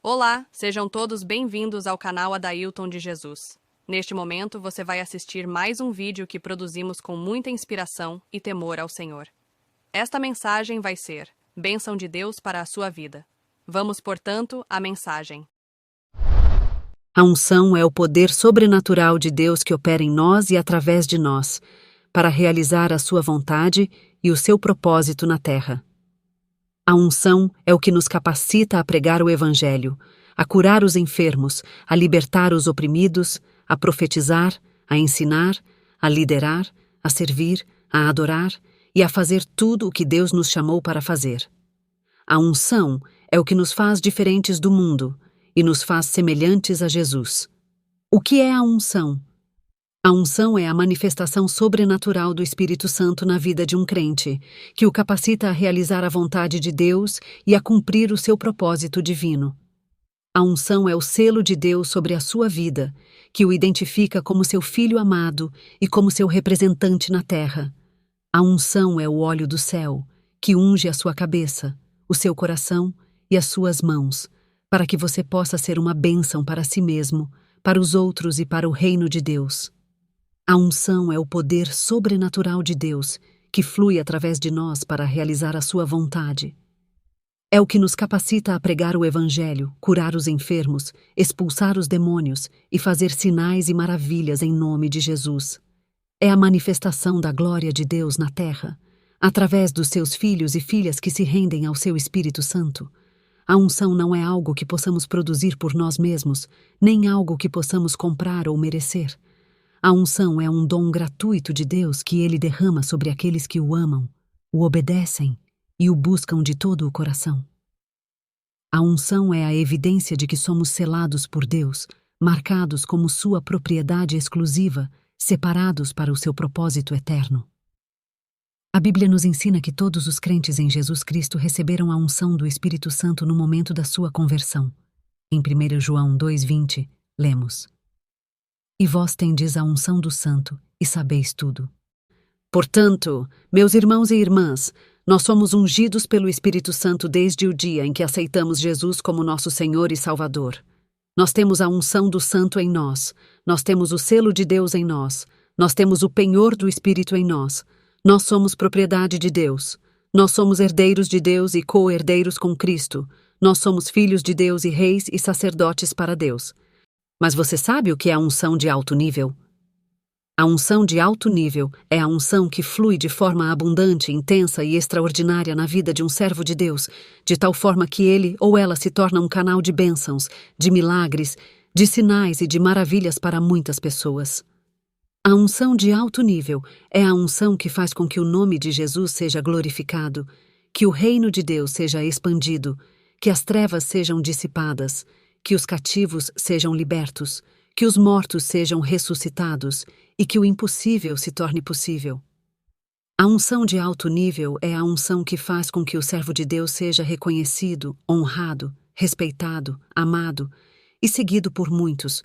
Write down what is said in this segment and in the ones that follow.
Olá, sejam todos bem-vindos ao canal Adailton de Jesus. Neste momento, você vai assistir mais um vídeo que produzimos com muita inspiração e temor ao Senhor. Esta mensagem vai ser bênção de Deus para a sua vida. Vamos, portanto, à mensagem. A unção é o poder sobrenatural de Deus que opera em nós e através de nós, para realizar a sua vontade e o seu propósito na terra. A unção é o que nos capacita a pregar o Evangelho, a curar os enfermos, a libertar os oprimidos, a profetizar, a ensinar, a liderar, a servir, a adorar e a fazer tudo o que Deus nos chamou para fazer. A unção é o que nos faz diferentes do mundo e nos faz semelhantes a Jesus. O que é a unção? A unção é a manifestação sobrenatural do Espírito Santo na vida de um crente, que o capacita a realizar a vontade de Deus e a cumprir o seu propósito divino. A unção é o selo de Deus sobre a sua vida, que o identifica como seu filho amado e como seu representante na terra. A unção é o óleo do céu, que unge a sua cabeça, o seu coração e as suas mãos, para que você possa ser uma bênção para si mesmo, para os outros e para o reino de Deus. A unção é o poder sobrenatural de Deus, que flui através de nós para realizar a sua vontade. É o que nos capacita a pregar o Evangelho, curar os enfermos, expulsar os demônios e fazer sinais e maravilhas em nome de Jesus. É a manifestação da glória de Deus na terra, através dos seus filhos e filhas que se rendem ao seu Espírito Santo. A unção não é algo que possamos produzir por nós mesmos, nem algo que possamos comprar ou merecer. A unção é um dom gratuito de Deus que Ele derrama sobre aqueles que o amam, o obedecem e o buscam de todo o coração. A unção é a evidência de que somos selados por Deus, marcados como sua propriedade exclusiva, separados para o seu propósito eterno. A Bíblia nos ensina que todos os crentes em Jesus Cristo receberam a unção do Espírito Santo no momento da sua conversão. Em 1 João 2,20, lemos: E vós tendes a unção do Santo, e sabeis tudo. Portanto, meus irmãos e irmãs, nós somos ungidos pelo Espírito Santo desde o dia em que aceitamos Jesus como nosso Senhor e Salvador. Nós temos a unção do Santo em nós, nós temos o selo de Deus em nós temos o penhor do Espírito em nós somos propriedade de Deus, nós somos herdeiros de Deus e co-herdeiros com Cristo, nós somos filhos de Deus e reis e sacerdotes para Deus. Mas você sabe o que é a unção de alto nível? A unção de alto nível é a unção que flui de forma abundante, intensa e extraordinária na vida de um servo de Deus, de tal forma que ele ou ela se torna um canal de bênçãos, de milagres, de sinais e de maravilhas para muitas pessoas. A unção de alto nível é a unção que faz com que o nome de Jesus seja glorificado, que o reino de Deus seja expandido, que as trevas sejam dissipadas, que os cativos sejam libertos, que os mortos sejam ressuscitados e que o impossível se torne possível. A unção de alto nível é a unção que faz com que o servo de Deus seja reconhecido, honrado, respeitado, amado e seguido por muitos,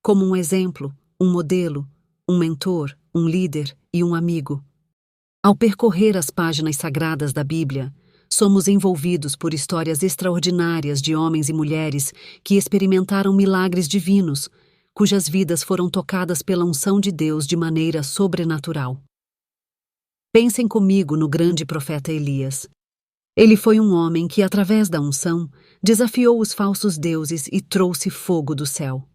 como um exemplo, um modelo, um mentor, um líder e um amigo. Ao percorrer as páginas sagradas da Bíblia, somos envolvidos por histórias extraordinárias de homens e mulheres que experimentaram milagres divinos, cujas vidas foram tocadas pela unção de Deus de maneira sobrenatural. Pensem comigo no grande profeta Elias. Ele foi um homem que, através da unção, desafiou os falsos deuses e trouxe fogo do céu.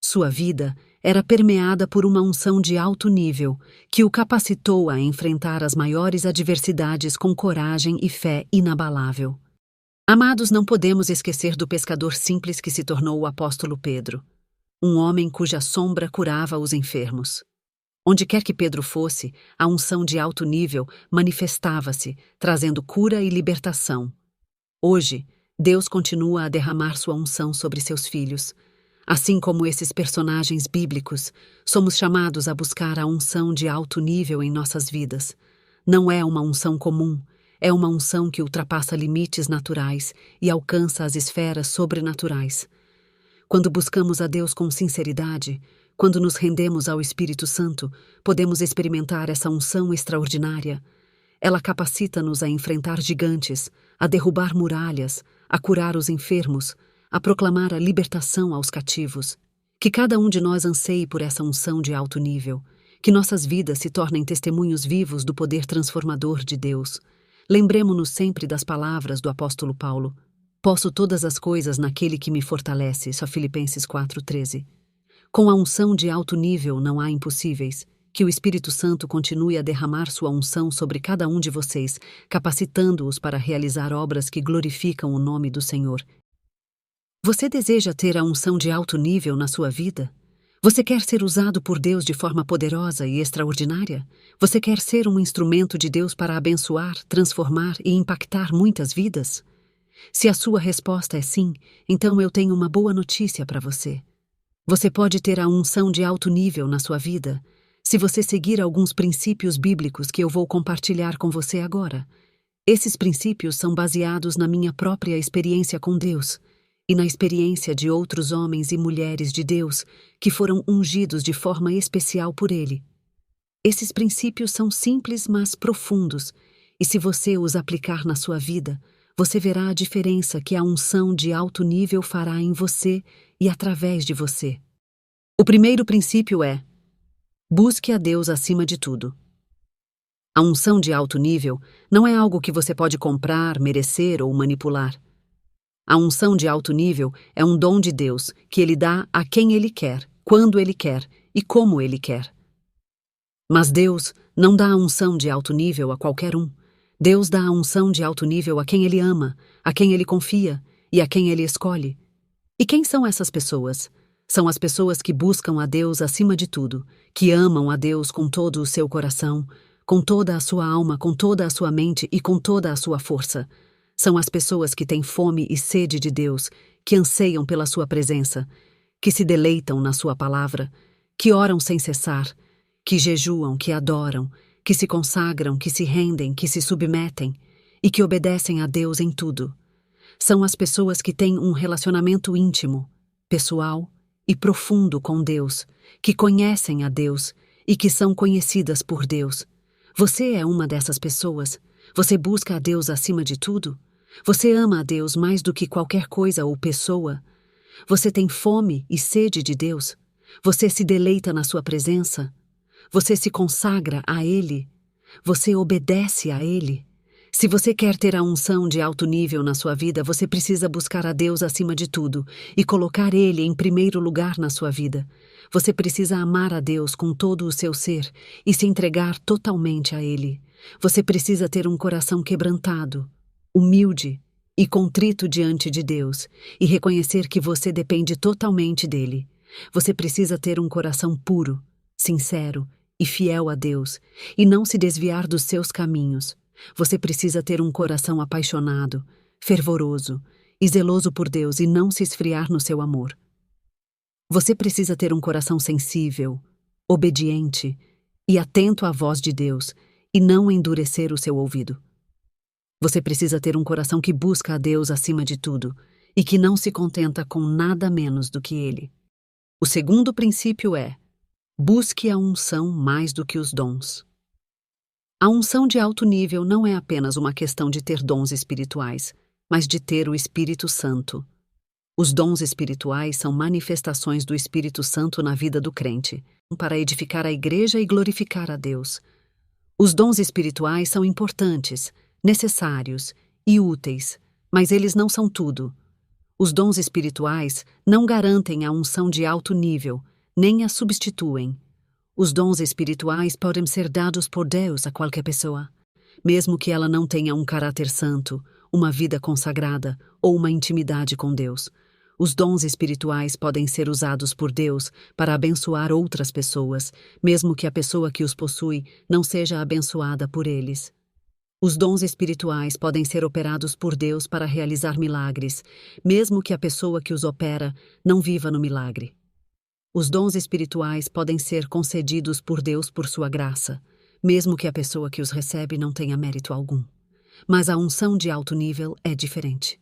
Sua vida era permeada por uma unção de alto nível que o capacitou a enfrentar as maiores adversidades com coragem e fé inabalável. Amados, não podemos esquecer do pescador simples que se tornou o apóstolo Pedro, um homem cuja sombra curava os enfermos. Onde quer que Pedro fosse, a unção de alto nível manifestava-se, trazendo cura e libertação. Hoje, Deus continua a derramar sua unção sobre seus filhos. Assim como esses personagens bíblicos, somos chamados a buscar a unção de alto nível em nossas vidas. Não é uma unção comum, é uma unção que ultrapassa limites naturais e alcança as esferas sobrenaturais. Quando buscamos a Deus com sinceridade, quando nos rendemos ao Espírito Santo, podemos experimentar essa unção extraordinária. Ela capacita-nos a enfrentar gigantes, a derrubar muralhas, a curar os enfermos, a proclamar a libertação aos cativos. Que cada um de nós anseie por essa unção de alto nível, que nossas vidas se tornem testemunhos vivos do poder transformador de Deus. Lembremo-nos sempre das palavras do apóstolo Paulo. Posso todas as coisas naquele que me fortalece, só Filipenses 4:13. Com a unção de alto nível não há impossíveis. Que o Espírito Santo continue a derramar sua unção sobre cada um de vocês, capacitando-os para realizar obras que glorificam o nome do Senhor. Você deseja ter a unção de alto nível na sua vida? Você quer ser usado por Deus de forma poderosa e extraordinária? Você quer ser um instrumento de Deus para abençoar, transformar e impactar muitas vidas? Se a sua resposta é sim, então eu tenho uma boa notícia para você. Você pode ter a unção de alto nível na sua vida, se você seguir alguns princípios bíblicos que eu vou compartilhar com você agora. Esses princípios são baseados na minha própria experiência com Deus e na experiência de outros homens e mulheres de Deus que foram ungidos de forma especial por Ele. Esses princípios são simples, mas profundos, e se você os aplicar na sua vida, você verá a diferença que a unção de alto nível fará em você e através de você. O primeiro princípio é: busque a Deus acima de tudo. A unção de alto nível não é algo que você pode comprar, merecer ou manipular. A unção de alto nível é um dom de Deus que Ele dá a quem Ele quer, quando Ele quer e como Ele quer. Mas Deus não dá a unção de alto nível a qualquer um. Deus dá a unção de alto nível a quem Ele ama, a quem Ele confia e a quem Ele escolhe. E quem são essas pessoas? São as pessoas que buscam a Deus acima de tudo, que amam a Deus com todo o seu coração, com toda a sua alma, com toda a sua mente e com toda a sua força. São as pessoas que têm fome e sede de Deus, que anseiam pela sua presença, que se deleitam na sua palavra, que oram sem cessar, que jejuam, que adoram, que se consagram, que se rendem, que se submetem e que obedecem a Deus em tudo. São as pessoas que têm um relacionamento íntimo, pessoal e profundo com Deus, que conhecem a Deus e que são conhecidas por Deus. Você é uma dessas pessoas? Você busca a Deus acima de tudo? Você ama a Deus mais do que qualquer coisa ou pessoa? Você tem fome e sede de Deus? Você se deleita na sua presença? Você se consagra a Ele? Você obedece a Ele? Se você quer ter a unção de alto nível na sua vida, você precisa buscar a Deus acima de tudo e colocar Ele em primeiro lugar na sua vida. Você precisa amar a Deus com todo o seu ser e se entregar totalmente a Ele. Você precisa ter um coração quebrantado, humilde e contrito diante de Deus e reconhecer que você depende totalmente dele. Você precisa ter um coração puro, sincero e fiel a Deus e não se desviar dos seus caminhos. Você precisa ter um coração apaixonado, fervoroso e zeloso por Deus e não se esfriar no seu amor. Você precisa ter um coração sensível, obediente e atento à voz de Deus e não endurecer o seu ouvido. Você precisa ter um coração que busca a Deus acima de tudo e que não se contenta com nada menos do que Ele. O segundo princípio é: busque a unção mais do que os dons. A unção de alto nível não é apenas uma questão de ter dons espirituais, mas de ter o Espírito Santo. Os dons espirituais são manifestações do Espírito Santo na vida do crente, para edificar a igreja e glorificar a Deus. Os dons espirituais são importantes, necessários e úteis, mas eles não são tudo. Os dons espirituais não garantem a unção de alto nível, nem a substituem. Os dons espirituais podem ser dados por Deus a qualquer pessoa, mesmo que ela não tenha um caráter santo, uma vida consagrada ou uma intimidade com Deus. Os dons espirituais podem ser usados por Deus para abençoar outras pessoas, mesmo que a pessoa que os possui não seja abençoada por eles. Os dons espirituais podem ser operados por Deus para realizar milagres, mesmo que a pessoa que os opera não viva no milagre. Os dons espirituais podem ser concedidos por Deus por sua graça, mesmo que a pessoa que os recebe não tenha mérito algum. Mas a unção de alto nível é diferente.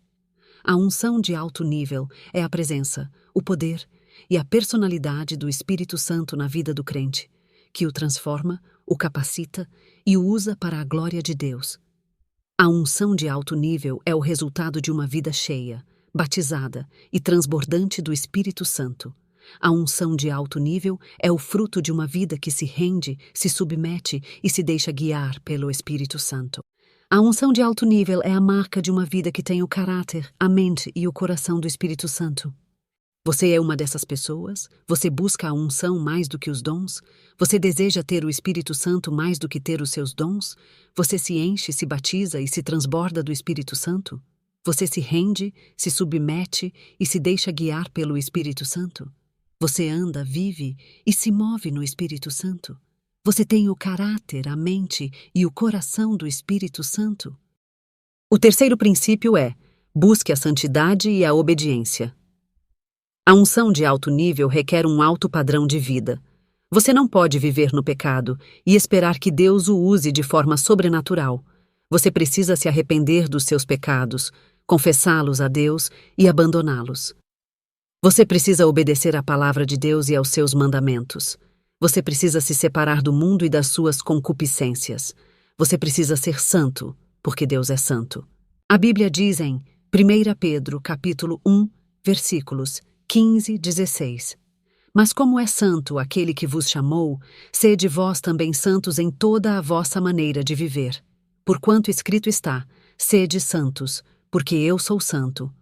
A unção de alto nível é a presença, o poder e a personalidade do Espírito Santo na vida do crente, que o transforma, o capacita e o usa para a glória de Deus. A unção de alto nível é o resultado de uma vida cheia, batizada e transbordante do Espírito Santo. A unção de alto nível é o fruto de uma vida que se rende, se submete e se deixa guiar pelo Espírito Santo. A unção de alto nível é a marca de uma vida que tem o caráter, a mente e o coração do Espírito Santo. Você é uma dessas pessoas? Você busca a unção mais do que os dons? Você deseja ter o Espírito Santo mais do que ter os seus dons? Você se enche, se batiza e se transborda do Espírito Santo? Você se rende, se submete e se deixa guiar pelo Espírito Santo? Você anda, vive e se move no Espírito Santo? Você tem o caráter, a mente e o coração do Espírito Santo? O terceiro princípio é: busque a santidade e a obediência. A unção de alto nível requer um alto padrão de vida. Você não pode viver no pecado e esperar que Deus o use de forma sobrenatural. Você precisa se arrepender dos seus pecados, confessá-los a Deus e abandoná-los. Você precisa obedecer à palavra de Deus e aos seus mandamentos. Você precisa se separar do mundo e das suas concupiscências. Você precisa ser santo, porque Deus é santo. A Bíblia diz em 1 Pedro, capítulo 1, versículos 15 e 16. Mas como é santo aquele que vos chamou, sede vós também santos em toda a vossa maneira de viver. Porquanto escrito está: sede santos, porque eu sou santo.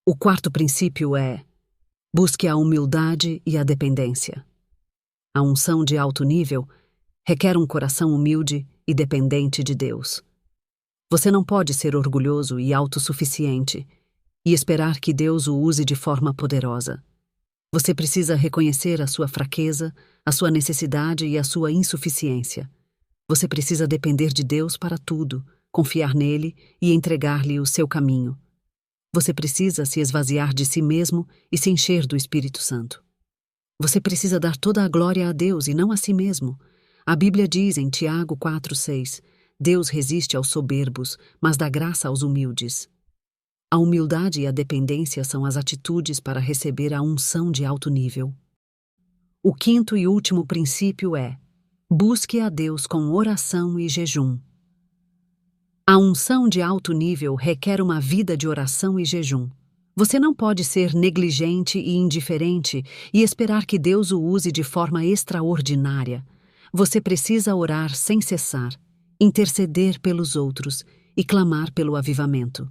O quarto princípio é: busque a humildade e a dependência. A unção de alto nível requer um coração humilde e dependente de Deus. Você não pode ser orgulhoso e autossuficiente e esperar que Deus o use de forma poderosa. Você precisa reconhecer a sua fraqueza, a sua necessidade e a sua insuficiência. Você precisa depender de Deus para tudo, confiar nele e entregar-lhe o seu caminho. Você precisa se esvaziar de si mesmo e se encher do Espírito Santo. Você precisa dar toda a glória a Deus e não a si mesmo. A Bíblia diz em Tiago 4,6: Deus resiste aos soberbos, mas dá graça aos humildes. A humildade e a dependência são as atitudes para receber a unção de alto nível. O quinto e último princípio é: busque a Deus com oração e jejum. A unção de alto nível requer uma vida de oração e jejum. Você não pode ser negligente e indiferente e esperar que Deus o use de forma extraordinária. Você precisa orar sem cessar, interceder pelos outros e clamar pelo avivamento.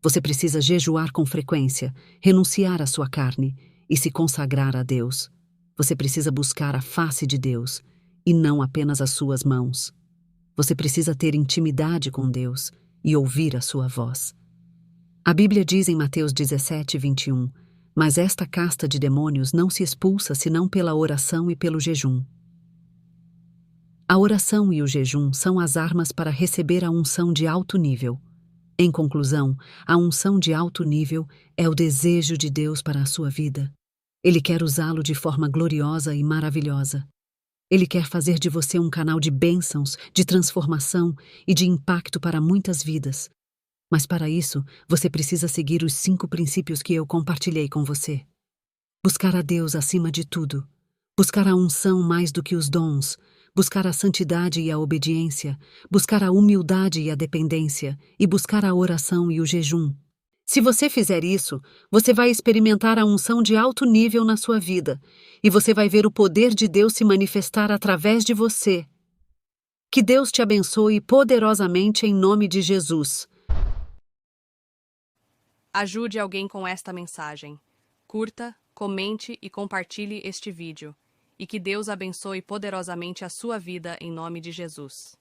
Você precisa jejuar com frequência, renunciar à sua carne e se consagrar a Deus. Você precisa buscar a face de Deus e não apenas as suas mãos. Você precisa ter intimidade com Deus e ouvir a sua voz. A Bíblia diz em Mateus 17:21: mas esta casta de demônios não se expulsa senão pela oração e pelo jejum. A oração e o jejum são as armas para receber a unção de alto nível. Em conclusão, a unção de alto nível é o desejo de Deus para a sua vida. Ele quer usá-lo de forma gloriosa e maravilhosa. Ele quer fazer de você um canal de bênçãos, de transformação e de impacto para muitas vidas. Mas para isso, você precisa seguir os 5 princípios que eu compartilhei com você. Buscar a Deus acima de tudo. Buscar a unção mais do que os dons. Buscar a santidade e a obediência. Buscar a humildade e a dependência. E buscar a oração e o jejum. Se você fizer isso, você vai experimentar a unção de alto nível na sua vida e você vai ver o poder de Deus se manifestar através de você. Que Deus te abençoe poderosamente em nome de Jesus. Ajude alguém com esta mensagem. Curta, comente e compartilhe este vídeo. E que Deus abençoe poderosamente a sua vida em nome de Jesus.